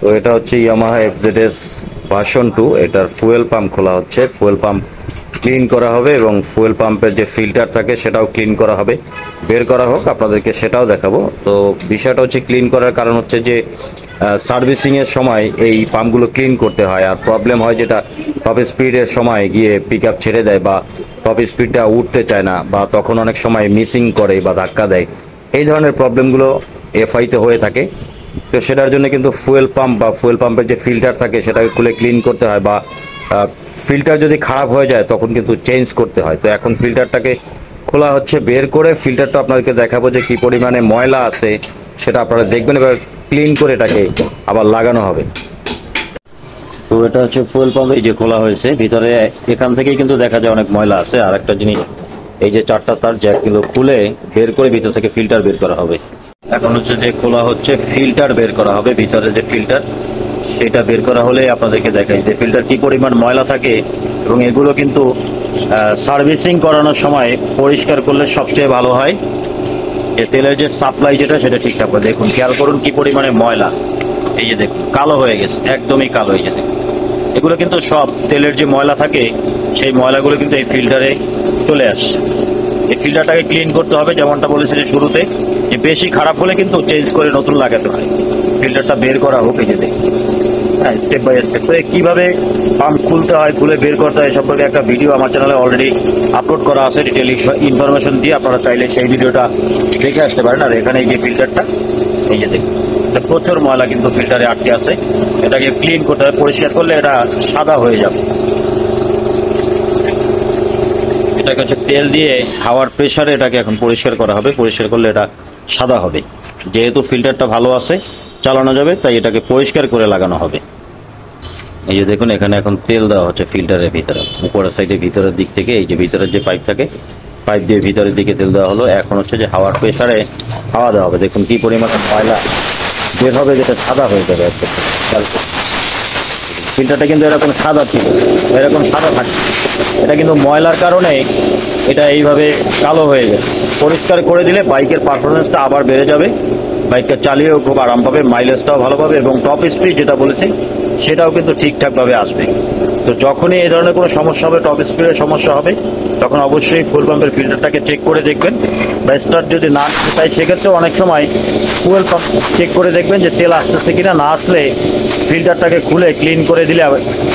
তো এটা হচ্ছে ইয়ামাহা এফজেডএস ভার্সন 2। এটার ফুয়েল পাম্প খোলা হচ্ছে, ফুয়েল পাম্প ক্লিন করা হবে এবং ফুয়েল পাম্পের যে ফিল্টার থাকে সেটাও ক্লিন করা হবে। বের করা হোক, আপনাদেরকে সেটাও দেখাবো। তো বিষয়টা হচ্ছে ক্লিন করার কারণ হচ্ছে যে সার্ভিসিংয়ের সময় এই পাম্পগুলো ক্লিন করতে হয়, আর প্রবলেম হয় যেটা টপ স্পিডের সময় গিয়ে পিক আপ ছেড়ে দেয় বা টপ স্পিডটা উঠতে চায় না, বা তখন অনেক সময় মিসিং করে বা ধাক্কা দেয়। এই ধরনের প্রবলেমগুলো এফআইতে হয়ে থাকে। তো সেটার জন্য কিন্তু ফুয়েল পাম্প বা ফুয়েল পাম্পের যে ফিল্টার থাকে সেটাকে খুলে ক্লিন করতে হয়, বা ফিল্টার যদি খারাপ হয়ে যায় তখন কিন্তু চেঞ্জ করতে হয়। তো এখন ফিল্টারটাকে খোলা হচ্ছে, বের করে ফিল্টারটা আপনাদেরকে দেখাবো যে কি পরিমাণে ময়লা আছে সেটা আপনারা দেখবেন, এবার ক্লিন করে এটাকে আবার লাগানো হবে। তো এটা হচ্ছে ফুয়েল পাম্প, এই যে খোলা হয়েছে, ভিতরে এখান থেকেই কিন্তু দেখা যায় অনেক ময়লা আছে। আর একটা জিনিস, এই যে চারটা তার জ্যাকগুলো খুলে বের করে ভিতর থেকে ফিল্টার বের করা হবে। এখন হচ্ছে যে খোলা হচ্ছে, ফিল্টার বের করা হবে, ভিতরে যে ফিল্টার সেটা বের করা হলে আপনাদেরকে দেখাই যে ফিল্টার কি পরিমাণ ময়লা থাকে। এবং এগুলো কিন্তু সার্ভিসিং করানোর সময় পরিষ্কার করলে সবচেয়ে ভালো হয়। যে তেলের যে সাপ্লাই যেটা সেটা ঠিকঠাক করে দেখুন, খেয়াল করুন কি পরিমাণে ময়লা। এই যে দেখুন কালো হয়ে গেছে, একদমই কালো হয়ে গেছে। এগুলো কিন্তু সব তেলের যে ময়লা থাকে সেই ময়লাগুলো কিন্তু এই ফিল্টারে চলে আসছে। এই ফিল্টারটাকে ক্লিন করতে হবে, যেমনটা বলেছি যে শুরুতে, যে বেশি খারাপ হলে কিন্তু চেঞ্জ করে নতুন লাগাতে হয়। ফিল্টারটা বের করা হোক, এই যে দেখুন, হ্যাঁ, স্টেপ বাই স্টেপ। তো কিভাবে পাম্প খুলতে হয়, খুলে বের করতে হয় সম্পর্কে একটা ভিডিও আমার চ্যানেলে অলরেডি আপলোড করা আছে, ডিটেল ইনফরমেশন দিয়ে। আপনারা চাইলে সেই ভিডিওটা দেখে আসতে পারেন। আর এখানে এই যে ফিল্টারটা, এই যে দেখুন, প্রচুর ময়লা কিন্তু ফিল্টারে আটকে আছে। এটাকে ক্লিন করতে হবে, পরিষ্কার করলে এটা সাদা হয়ে যাবে। এটাকে হচ্ছে তেল দিয়ে হাওয়ার প্রেসারে এটাকে এখন পরিষ্কার করা হবে, পরিষ্কার করলে এটা সাদা হবে। যেহেতু ফিল্টারটা ভালো আছে, চালানো যাবে, তাই এটাকে পরিষ্কার করে লাগানো হবে। এই যে দেখুন এখানে এখন তেল দেওয়া হচ্ছে ফিল্টারের ভিতরে, উপরের সাইডে ভিতরের দিক থেকে, এই যে ভিতরের যে পাইপ থাকে, পাইপ দিয়ে ভিতরের দিকে তেল দেওয়া হলো। এখন হচ্ছে যে হাওয়ার প্রেসারে হাওয়া দেওয়া হবে। দেখুন কি পরিমাণে ময়লা বের হবে, যেটা সাদা হয়ে যাবে একদম। ফিল্টারটা কিন্তু এরকম সাদা ছিল, এরকম সাদা থাকে, এটা কিন্তু ময়লার কারণে এটা এইভাবে কালো হয়ে যায়। পরিষ্কার করে দিলে বাইকের পারফরমেন্সটা আবার বেড়ে যাবে, বাইকটা চালিয়েও খুব আরাম পাবে, মাইলেজটাও ভালো পাবে, এবং টপ স্পিড যেটা বলেছি সেটাও কিন্তু ঠিকঠাকভাবে আসবে। তো যখনই এই ধরনের কোনো সমস্যা হবে, টপ স্পিডের সমস্যা হবে, তখন অবশ্যই ফুল পাম্পের ফিল্টারটাকে চেক করে দেখবেন। বা স্টার্ট যদি না তাই সেক্ষেত্রে অনেক সময় ফুয়েল পাম্প চেক করে দেখবেন যে তেল আসতেছে কিনা, না আসলে ফিল্টারটাকে খুলে ক্লিন করে দিলে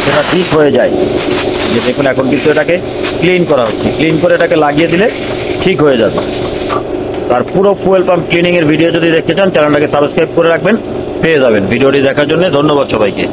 সেটা ঠিক হয়ে যায়। যে দেখুন এখন কিন্তু এটাকে ক্লিন করা হচ্ছে, ক্লিন করে এটাকে লাগিয়ে দিলে ঠিক হয়ে যাবে। আর পুরো ফুয়েল পাম্প ক্লিনিং এর ভিডিও যদি দেখতে চান, চ্যানেলটাকে সাবস্ক্রাইব করে রাখবেন, পেয়ে যাবেন। ভিডিওটি দেখার জন্য ধন্যবাদ সবাইকে।